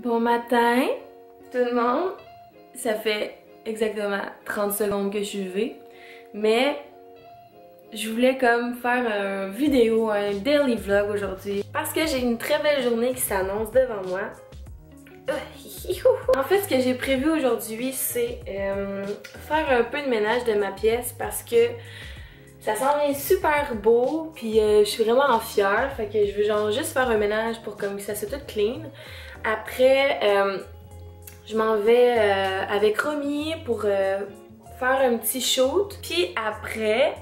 Bon matin, tout le monde. Ça fait exactement 30 secondes que je suis levée, mais je voulais comme faire une vidéo, un daily vlog aujourd'hui parce que j'ai une très belle journée qui s'annonce devant moi. En fait, ce que j'ai prévu aujourd'hui, c'est faire un peu de ménage de ma pièce parce que ça s'en vient super beau, puis je suis vraiment fière, fait que je veux genre juste faire un ménage pour comme que ça soit tout clean. Après, je m'en vais avec Romy pour faire un petit shoot. Puis après,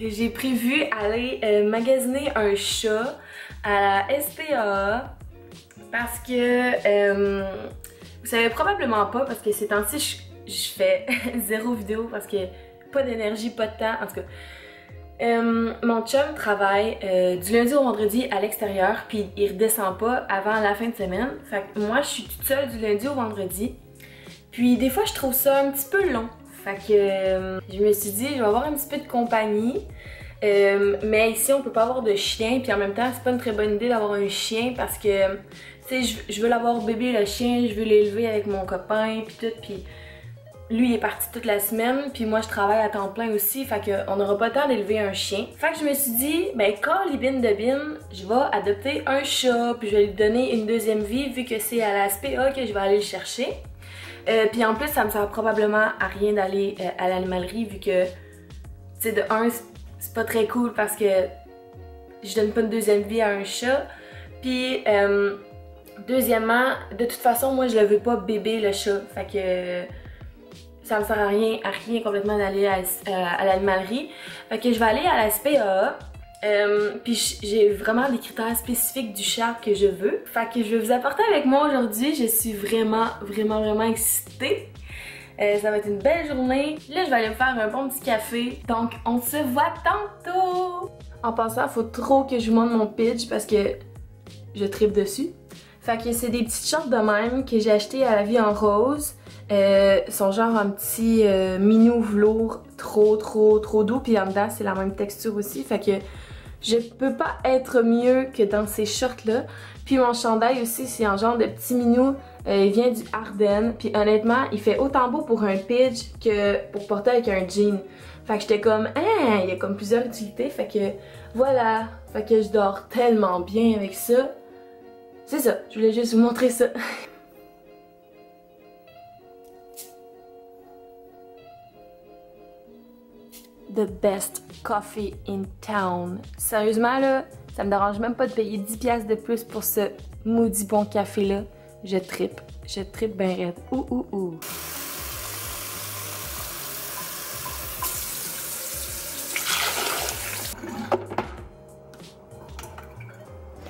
j'ai prévu aller magasiner un chat à la SPA parce que vous savez probablement pas, parce que ces temps-ci je fais zéro vidéo parce que pas d'énergie, pas de temps, en tout cas. Mon chum travaille du lundi au vendredi à l'extérieur, puis il redescend pas avant la fin de semaine. Fait que moi, je suis toute seule du lundi au vendredi. Puis des fois, je trouve ça un petit peu long. Fait que je me suis dit, je vais avoir un petit peu de compagnie. Mais ici, on peut pas avoir de chien, puis en même temps, c'est pas une très bonne idée d'avoir un chien parce que, tu sais, je veux l'avoir bébé, le chien, je veux l'élever avec mon copain, puis tout, puis... Lui il est parti toute la semaine, puis moi je travaille à temps plein aussi, fait qu'on n'aura pas le temps d'élever un chien. Fait que je me suis dit, ben quand Libine de Bin, je vais adopter un chat, puis je vais lui donner une deuxième vie vu que c'est à la SPA que je vais aller le chercher. Puis en plus ça me sert probablement à rien d'aller à l'animalerie vu que, tu sais, de un, c'est pas très cool parce que je donne pas une deuxième vie à un chat. Puis deuxièmement, de toute façon moi je le veux pas bébé le chat, fait que... ça me sert à rien complètement d'aller à l'animalerie. Fait que je vais aller à la SPA. Puis j'ai vraiment des critères spécifiques du chat que je veux. Fait que je vais vous apporter avec moi aujourd'hui. Je suis vraiment excitée. Ça va être une belle journée. Là, je vais aller me faire un bon petit café. Donc, on se voit tantôt! En passant, il faut trop que je vous montre mon pitch parce que je tripe dessus. Fait que c'est des petites shorts de même que j'ai acheté à La Vie en Rose. Sont genre un petit minou velours trop doux, puis en dedans c'est la même texture aussi, fait que je peux pas être mieux que dans ces shorts là. Puis mon chandail aussi, c'est un genre de petit minou, il vient du Ardennes, puis honnêtement il fait autant beau pour un pidge que pour porter avec un jean. Fait que j'étais comme, hein, il y a comme plusieurs utilités, fait que voilà, fait que je dors tellement bien avec ça. C'est ça, je voulais juste vous montrer ça. The best coffee in town. Sérieusement là, ça me dérange même pas de payer 10$ de plus pour ce maudit bon café là. Je trippe ben raide. Ouh.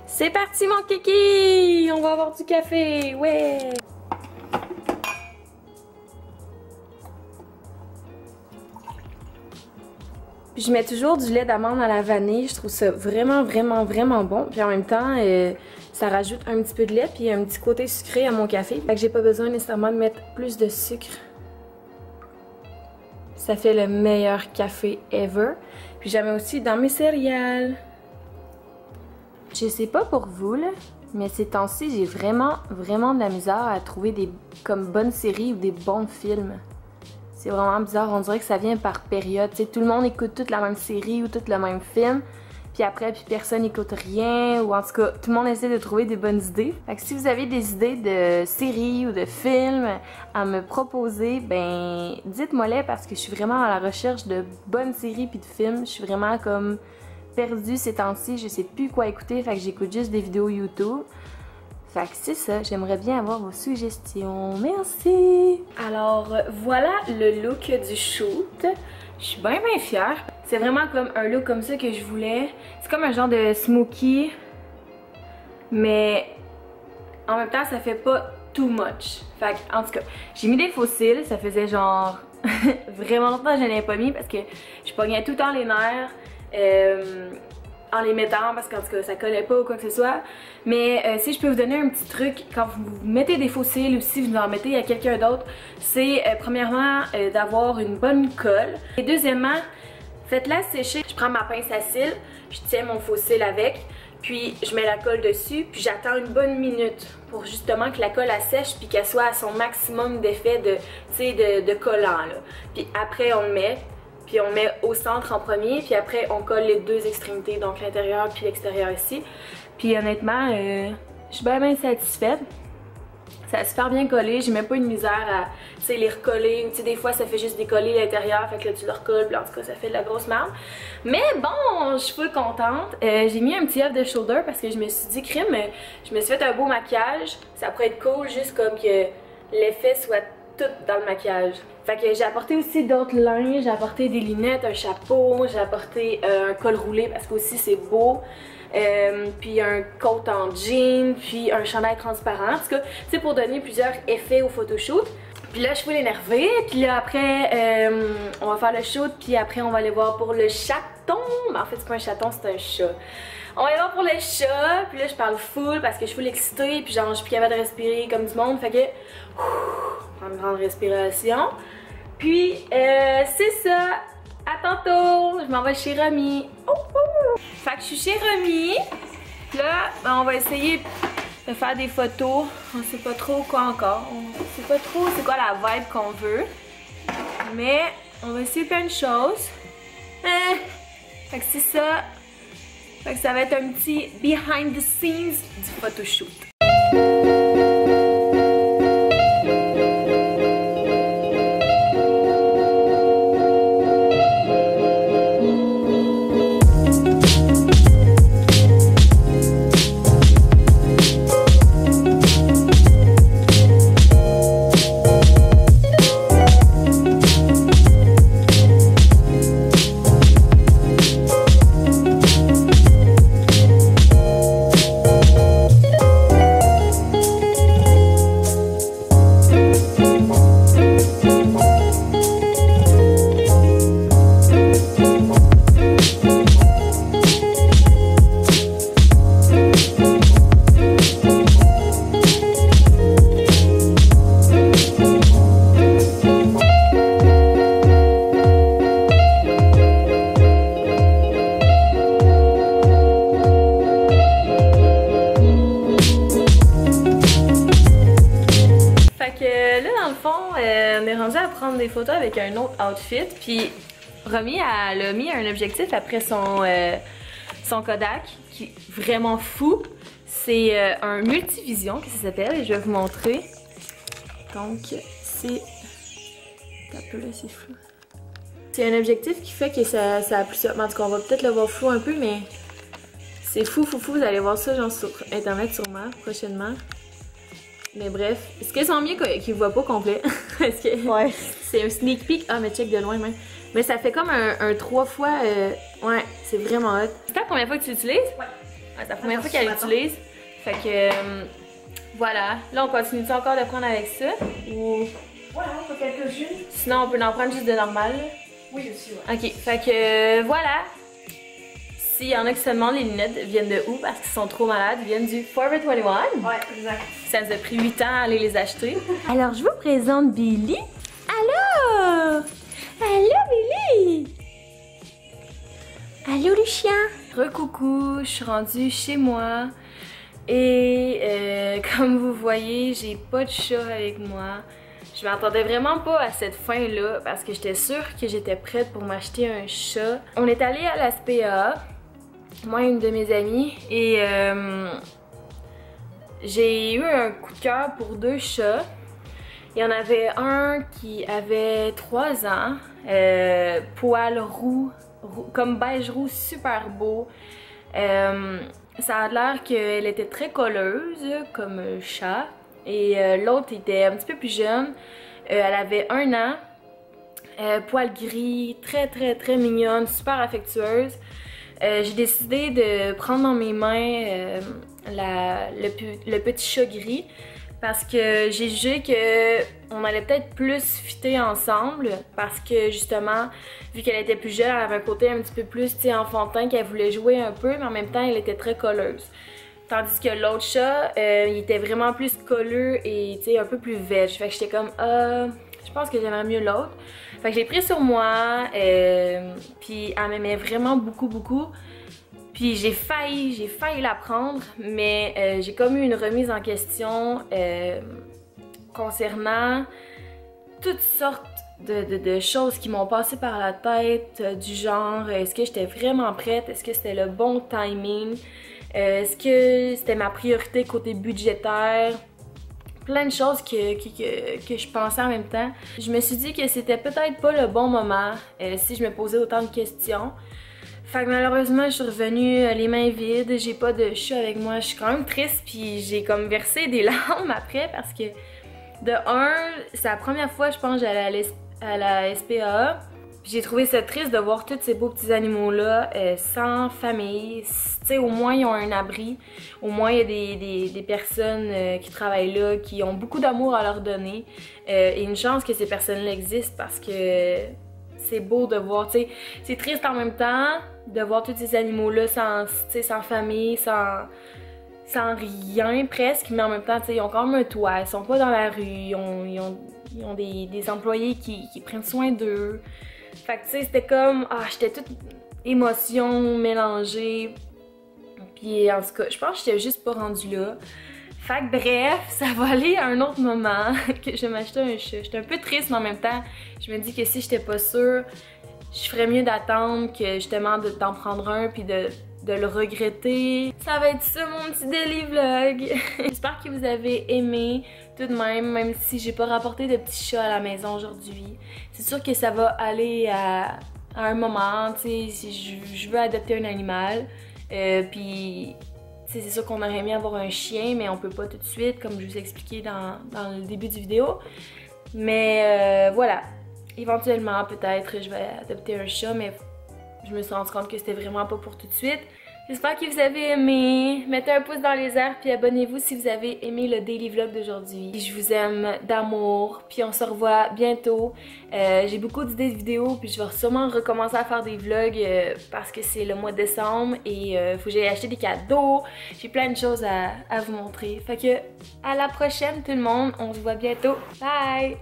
C'est parti mon kiki! On va avoir du café, ouais! Puis je mets toujours du lait d'amande à la vanille, je trouve ça vraiment bon. Puis en même temps, ça rajoute un petit peu de lait puis un petit côté sucré à mon café. Fait que j'ai pas besoin nécessairement de mettre plus de sucre. Ça fait le meilleur café ever. Puis j'en mets aussi dans mes céréales. Je sais pas pour vous là, mais ces temps-ci, j'ai vraiment de la misère à trouver des comme bonnes séries ou des bons films. C'est vraiment bizarre, on dirait que ça vient par période. Tu sais, tout le monde écoute toute la même série ou tout le même film, puis après, personne n'écoute rien, ou en tout cas, tout le monde essaie de trouver des bonnes idées. Fait que si vous avez des idées de séries ou de films à me proposer, ben dites-moi-les parce que je suis vraiment à la recherche de bonnes séries puis de films. Je suis vraiment comme perdue ces temps-ci, je sais plus quoi écouter, fait que j'écoute juste des vidéos YouTube. Fait que c'est ça, j'aimerais bien avoir vos suggestions. Merci! Alors, voilà le look du shoot. Je suis bien fière. C'est vraiment comme un look comme ça que je voulais. C'est comme un genre de smoky. Mais en même temps, ça fait pas too much. Fait que, en tout cas, j'ai mis des faux cils. Ça faisait genre vraiment longtemps que je n'en ai pas mis parce que je pognais tout le temps les nerfs. En les mettant parce qu'en tout cas ça collait pas ou quoi que ce soit. Mais si je peux vous donner un petit truc quand vous mettez des faux cils ou si vous en mettez à quelqu'un d'autre, c'est premièrement d'avoir une bonne colle. Et deuxièmement, faites-la sécher. Je prends ma pince à cils, je tiens mon faux cil avec, Puis je mets la colle dessus, puis j'attends une bonne minute pour justement que la colle elle sèche puis qu'elle soit à son maximum d'effet de collant là. Puis après on le met, puis on met au centre en premier, puis après on colle les deux extrémités, donc l'intérieur puis l'extérieur ici. Puis honnêtement, je suis bien satisfaite. Ça a super bien collé, j'ai même pas une misère à les recoller. Tu sais, des fois ça fait juste décoller l'intérieur, fait que là tu le recolles, puis en tout cas ça fait de la grosse merde. Mais bon, je suis full contente. J'ai mis un petit off de shoulder parce que je me suis dit, crime, je me suis fait un beau maquillage. Ça pourrait être cool juste comme que l'effet soit tout dans le maquillage. Fait que j'ai apporté aussi d'autres linges, j'ai apporté des lunettes, un chapeau, j'ai apporté un col roulé parce que aussi c'est beau. Puis un coat en jean, puis un chandail transparent. En tout cas, tu sais, pour donner plusieurs effets au photoshoot. Puis là, je suis énervée. Puis là, après, on va faire le shoot. Puis après, on va aller voir pour le chaton. Mais en fait, c'est pas un chaton, c'est un chat. On va aller voir pour le chat. Puis là, je parle full parce que je suis full excitée. Puis genre, je suis plus capable de respirer comme du monde. Fait que, prendre une grande respiration. Puis, c'est ça. À tantôt, je m'en vais chez Romy. Fait que je suis chez Romy. Là, ben, on va essayer de faire des photos. On sait pas trop quoi encore. On sait pas trop c'est quoi la vibe qu'on veut. Mais on va essayer plein de choses. Fait que c'est ça. Fait que ça va être un petit behind the scenes du photoshoot. On est rendu à prendre des photos avec un autre outfit, puis Romy elle a mis un objectif après son Kodak qui est vraiment fou. C'est un multivision que ça s'appelle et je vais vous montrer. Donc c'est un peu là, c'est flou. C'est un objectif qui fait que ça a plusieurs. En tout cas, on va peut-être le voir flou un peu, mais c'est fou. Vous allez voir ça genre sur internet sûrement prochainement. Mais bref, ce que c'est mieux qu'il ne voit pas complet. Parce que ouais, c'est un sneak peek. Ah, mais check de loin même. Mais ça fait comme un 3 fois. Ouais, c'est vraiment hot. C'est la première fois que tu l'utilises? Ouais. C'est la première fois qu'elle l'utilise. Fait que voilà. Là, on continue encore de prendre avec ça? Ou. Voilà, on peut quelques-unes. Sinon, on peut en prendre juste de normal. Oui, aussi, ouais. Ok, fait que voilà. S'il y en a qui se demandent les lunettes viennent de où parce qu'ils sont trop malades, ils viennent du Forever 21. Ouais, exact. Ça nous a pris 8 ans à aller les acheter. Alors, je vous présente Billy. Allô? Allô, Billy? Allô, le chien? Recoucou, je suis rendue chez moi. Et comme vous voyez, j'ai pas de chat avec moi. Je m'attendais vraiment pas à cette fin-là parce que j'étais sûre que j'étais prête pour m'acheter un chat. On est allé à la SPA, moi et une de mes amies, et j'ai eu un coup de cœur pour 2 chats. Il y en avait un qui avait 3 ans, poil roux, comme beige roux, super beau. Ça a l'air qu'elle était très colleuse, comme un chat. Et l'autre était un petit peu plus jeune, elle avait 1 an, poil gris, très mignonne, super affectueuse. J'ai décidé de prendre dans mes mains le petit chat gris parce que j'ai jugé qu'on allait peut-être plus fitter ensemble parce que justement, vu qu'elle était plus jeune, elle avait un côté un petit peu plus enfantin, qu'elle voulait jouer un peu, mais en même temps elle était très colleuse. Tandis que l'autre chat, il était vraiment plus colleux et un peu plus veg. Fait que j'étais comme, je pense que j'aimerais mieux l'autre. Fait que j'ai pris sur moi, puis elle m'aimait vraiment beaucoup. Puis j'ai failli la prendre, mais j'ai comme eu une remise en question concernant toutes sortes de choses qui m'ont passé par la tête, du genre est-ce que j'étais vraiment prête, est-ce que c'était le bon timing, est-ce que c'était ma priorité côté budgétaire, plein de choses que je pensais en même temps. Je me suis dit que c'était peut-être pas le bon moment si je me posais autant de questions. Fait que malheureusement, je suis revenue les mains vides, j'ai pas de chat avec moi, je suis quand même triste, puis j'ai comme versé des larmes après parce que de un, c'est la première fois je pense que j'allais à la SPA. J'ai trouvé ça triste de voir tous ces beaux petits animaux-là sans famille. Tu sais, au moins ils ont un abri, au moins il y a des personnes qui travaillent là, qui ont beaucoup d'amour à leur donner. Et une chance que ces personnes-là existent parce que c'est beau de voir, tu sais, c'est triste en même temps de voir tous ces animaux-là sans famille, sans rien presque, mais en même temps, tu sais, ils ont quand même un toit, ils sont pas dans la rue, ils ont des employés qui prennent soin d'eux. Fait que tu sais, c'était comme, j'étais toute émotion mélangée. Puis en tout cas, je pense que j'étais juste pas rendue là. Fait que bref, ça va aller à un autre moment que je vais m'acheter un chat. J'étais un peu triste, mais en même temps, je me dis que si j'étais pas sûre, je ferais mieux d'attendre que justement d'en prendre un puis de le regretter. Ça va être ça mon petit daily vlog. J'espère que vous avez aimé tout de même si j'ai pas rapporté de petits chats à la maison aujourd'hui. C'est sûr que ça va aller à un moment, tu sais, si je veux adopter un animal. Puis c'est sûr qu'on aurait aimé avoir un chien, mais on peut pas tout de suite, comme je vous ai expliqué dans le début du vidéo. Mais voilà, éventuellement peut-être je vais adopter un chat, mais je me suis rendu compte que c'était vraiment pas pour tout de suite. J'espère que vous avez aimé. Mettez un pouce dans les airs puis abonnez-vous si vous avez aimé le daily vlog d'aujourd'hui. Je vous aime d'amour puis on se revoit bientôt. J'ai beaucoup d'idées de vidéos puis je vais sûrement recommencer à faire des vlogs parce que c'est le mois de décembre et faut que j'aille acheter des cadeaux. J'ai plein de choses à vous montrer. Fait que à la prochaine tout le monde. On se voit bientôt. Bye!